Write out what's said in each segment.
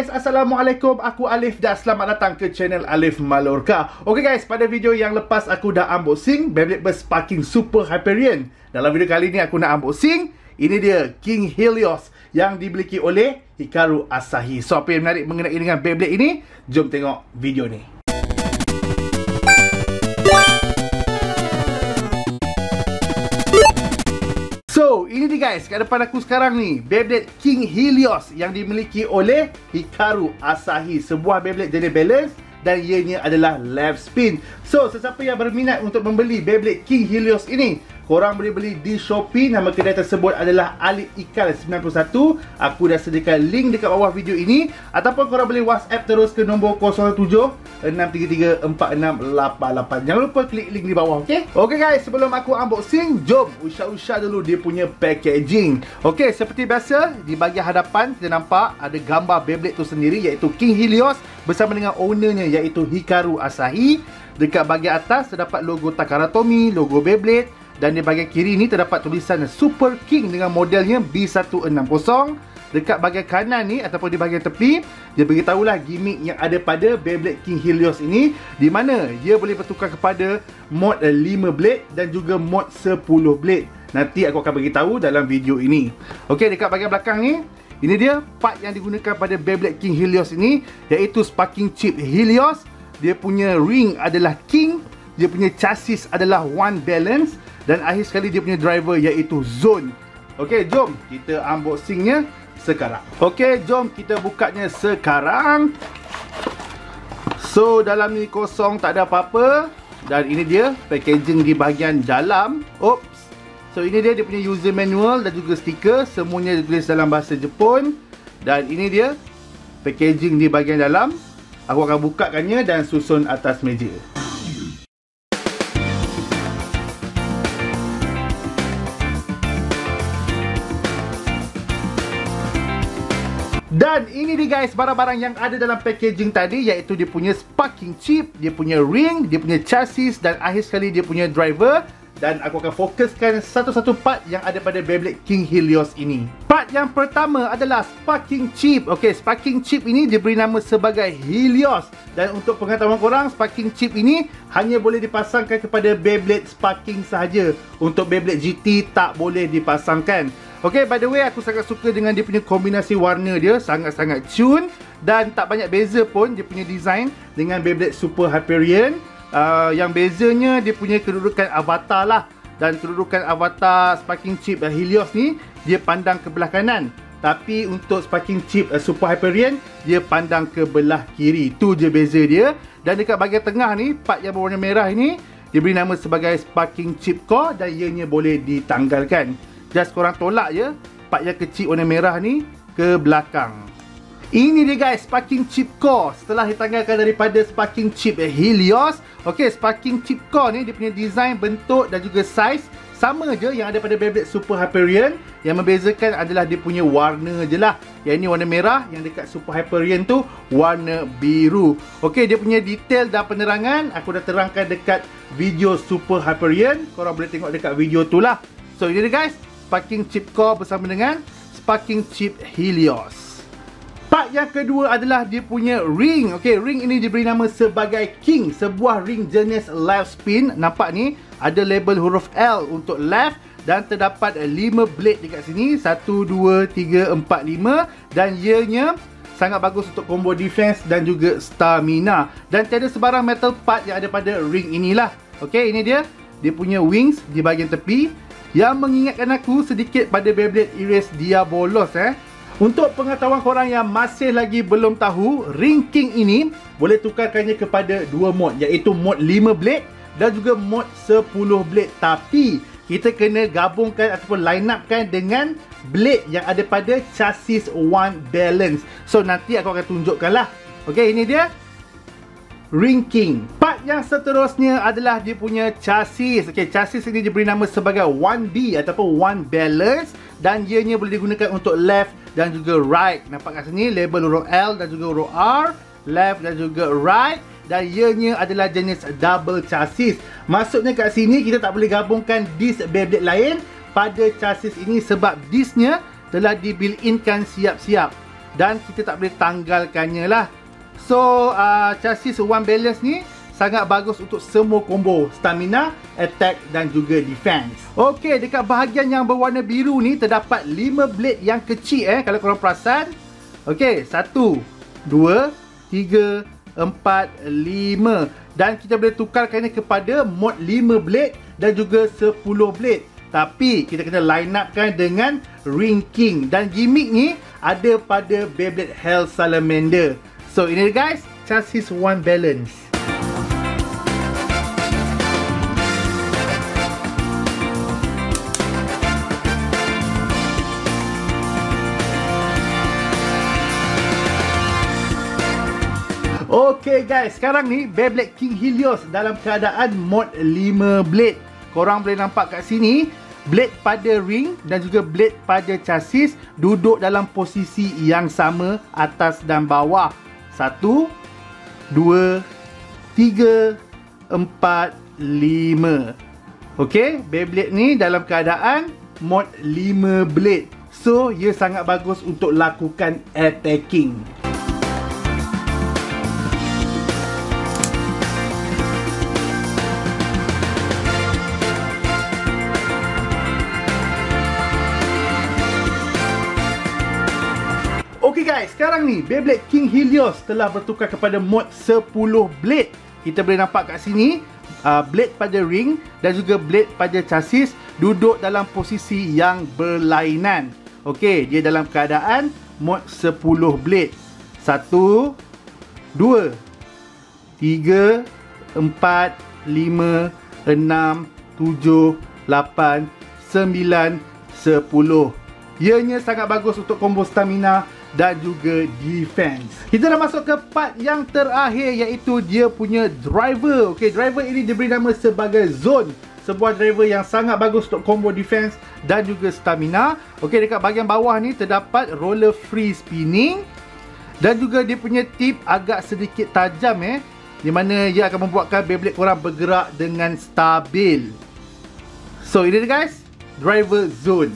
guys, Assalamualaikum. Aku Alif dan selamat datang ke channel Alif Mallorca. Okay guys, pada video yang lepas aku dah unboxing Beyblade Burst Sparking Super Hyperion. Dalam video kali ni aku nak unboxing, ini dia King Helios yang dimiliki oleh Hikaru Asahi. So apa yang menarik mengenai dengan Beyblade ini? Jom tengok video ni. So, ini dia guys, kat depan aku sekarang ni Beyblade King Helios yang dimiliki oleh Hikaru Asahi. Sebuah Beyblade jenis balance dan ianya adalah left spin. So, sesiapa yang berminat untuk membeli Beyblade King Helios ini, korang boleh beli di Shopee. Nama kedai tersebut adalah Alif Ikal 91. Aku dah sediakan link dekat bawah video ini. Ataupun korang boleh WhatsApp terus ke nombor 07-633-4688. Jangan lupa klik link di bawah, ok? Ok guys, sebelum aku unboxing, jom usah-usah dulu dia punya packaging. Ok, seperti biasa, di bahagian hadapan kita nampak ada gambar Beyblade tu sendiri, iaitu King Helios bersama dengan ownernya, iaitu Hikaru Asahi. Dekat bahagian atas terdapat logo Takara Tomy, logo Beyblade. Dan di bahagian kiri ni terdapat tulisan Super King dengan modelnya B160. Dekat bahagian kanan ni ataupun di bahagian tepi, dia beritahulah gimmick yang ada pada Beyblade King Helios ini, di mana dia boleh bertukar kepada mod 5 blade dan juga mod 10 blade. Nanti aku akan beritahu dalam video ini. Okey, dekat bahagian belakang ni, ini dia part yang digunakan pada Beyblade King Helios ini, iaitu Sparking Chip Helios. Dia punya ring adalah King, dia punya chassis adalah One Balance, dan akhir sekali dia punya driver iaitu Zone. Okey, jom kita unboxingnya sekarang. Okey, jom kita bukanya sekarang. So, dalam ni kosong, tak ada apa-apa. Dan ini dia packaging di bahagian dalam. Oops. So, ini dia punya user manual dan juga stiker. Semuanya ditulis dalam bahasa Jepun. Dan ini dia packaging di bahagian dalam. Aku akan bukakannya dan susun atas meja. Dan ini dia guys, barang-barang yang ada dalam packaging tadi, iaitu dia punya sparking chip, dia punya ring, dia punya chassis dan akhir sekali dia punya driver. Dan aku akan fokuskan satu-satu part yang ada pada Beyblade King Helios ini. Part yang pertama adalah sparking chip. Okey, sparking chip ini diberi nama sebagai Helios. Dan untuk pengetahuan korang, sparking chip ini hanya boleh dipasangkan kepada Beyblade Sparking sahaja. Untuk Beyblade GT tak boleh dipasangkan. Okay, by the way, aku sangat suka dengan dia punya kombinasi warna dia. Sangat-sangat cun. Dan tak banyak beza pun dia punya design dengan Beyblade Super Hyperion. Yang bezanya dia punya kedudukan avatar lah. Dan kedudukan avatar Sparking Chip Helios ni, dia pandang ke belah kanan. Tapi untuk Sparking Chip Super Hyperion, dia pandang ke belah kiri. Tu je beza dia. Dan dekat bahagian tengah ni, part yang berwarna merah ni, dia beri nama sebagai Sparking Chip Core. Dan ianya boleh ditanggalkan. Just korang tolak je part yang kecil warna merah ni ke belakang. Ini dia guys, Sparking Chip Core setelah ditanggalkan daripada Sparking Chip Helios. Ok, Sparking Chip Core ni dia punya design, bentuk dan juga size sama je yang ada pada Beyblade Super Hyperion. Yang membezakan adalah dia punya warna je lah. Yang ni warna merah, yang dekat Super Hyperion tu warna biru. Ok, dia punya detail dan penerangan aku dah terangkan dekat video Super Hyperion. Korang boleh tengok dekat video tu lah. So ini dia guys, Sparking Chip Core bersama dengan Sparking Chip Helios. Part yang kedua adalah dia punya ring. Okey, ring ini diberi nama sebagai King. Sebuah ring jenis left spin. Nampak ni, ada label huruf L untuk left. Dan terdapat 5 blade dekat sini. 1, 2, 3, 4, 5. Dan ianya sangat bagus untuk combo defense dan juga stamina. Dan tiada sebarang metal part yang ada pada ring inilah. Okey, ini dia. Dia punya wings di bahagian tepi. Yang mengingatkan aku sedikit pada Beyblade Erase Diabolos. Untuk pengetahuan korang yang masih lagi belum tahu, ring King ini boleh tukarkannya kepada dua mod, iaitu mod 5 blade dan juga mod 10 blade. Tapi kita kena gabungkan ataupun line upkan dengan blade yang ada pada chassis One Balance. So nanti aku akan tunjukkan lah. Ok, ini dia Ring King. Part yang seterusnya adalah dia punya chassis. Ok, chassis ini diberi nama sebagai 1B ataupun One Balance. Dan ianya boleh digunakan untuk left dan juga right. Nampak kat sini label huruf L dan juga huruf R. Left dan juga right. Dan ianya adalah jenis double chassis. Maksudnya kat sini kita tak boleh gabungkan disc Beyblade lain pada chassis ini sebab disknya telah di built-in kan siap-siap. dan kita tak boleh tanggalkannya lah. So chassis One Balance ni sangat bagus untuk semua combo stamina, attack dan juga defense. Okey, dekat bahagian yang berwarna biru ni terdapat 5 blade yang kecil kalau korang perasan. Okey, 1, 2, 3, 4, 5. Dan kita boleh tukarkannya kepada mod 5 blade dan juga 10 blade. Tapi kita kena line upkan dengan Ring King. Dan gimmick ni ada pada Beyblade Hell Salamander. So ini dia guys, chassis One Balance. Okay guys, sekarang ni Beyblade King Helios dalam keadaan mod 5 blade. Korang boleh nampak kat sini, blade pada ring dan juga blade pada chassis duduk dalam posisi yang sama atas dan bawah. 1, 2, 3, 4, 5. Okay, Beyblade ni dalam keadaan mod 5 blade. So, ia sangat bagus untuk lakukan attacking. Okay guys, sekarang ni Beyblade King Helios telah bertukar kepada mod 10 blade. Kita boleh nampak kat sini, blade pada ring dan juga blade pada chassis duduk dalam posisi yang berlainan. Okay, dia dalam keadaan mod 10 blade. 1, 2, 3, 4, 5, 6, 7, 8, 9, 10. Ianya sangat bagus untuk combo stamina dan juga defense. Kita dah masuk ke part yang terakhir, iaitu dia punya driver. Okay, driver ini diberi nama sebagai Zone. Sebuah driver yang sangat bagus untuk combo defense dan juga stamina. Okay, dekat bahagian bawah ni terdapat roller free spinning. Dan juga dia punya tip agak sedikit tajam di mana ia akan membuatkan Beyblade korang bergerak dengan stabil. So ini dia guys, driver Zone.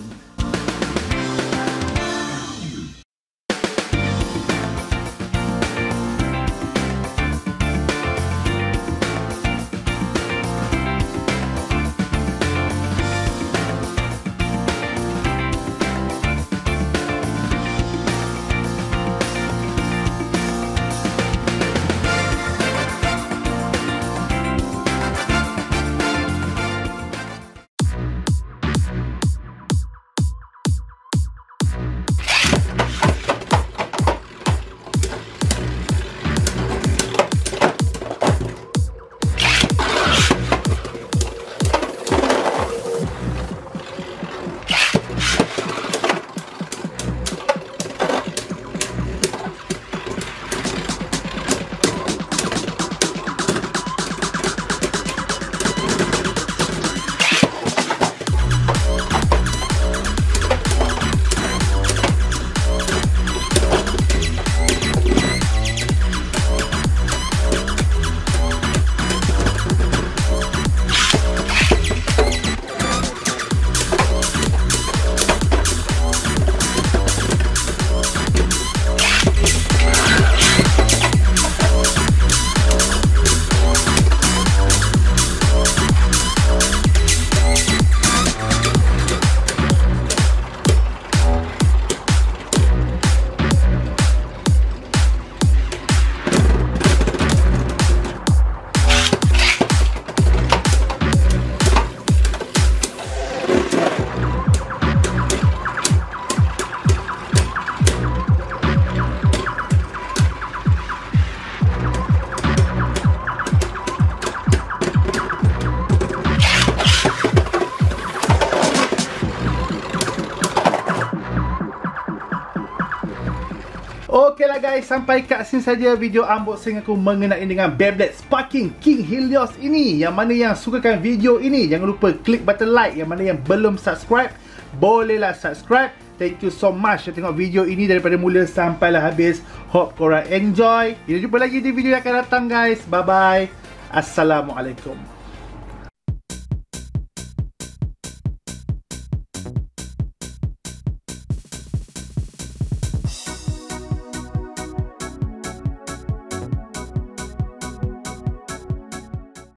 Okeylah guys, sampai kat sini saja video unboxing aku mengenai dengan Beyblade Sparking King Helios ini. Yang mana yang sukakan video ini, jangan lupa klik button like. Yang mana yang belum subscribe, bolehlah subscribe. Thank you so much yang tengok video ini daripada mula sampailah habis. Hope korang enjoy. Kita jumpa lagi di video yang akan datang guys. Bye bye. Assalamualaikum.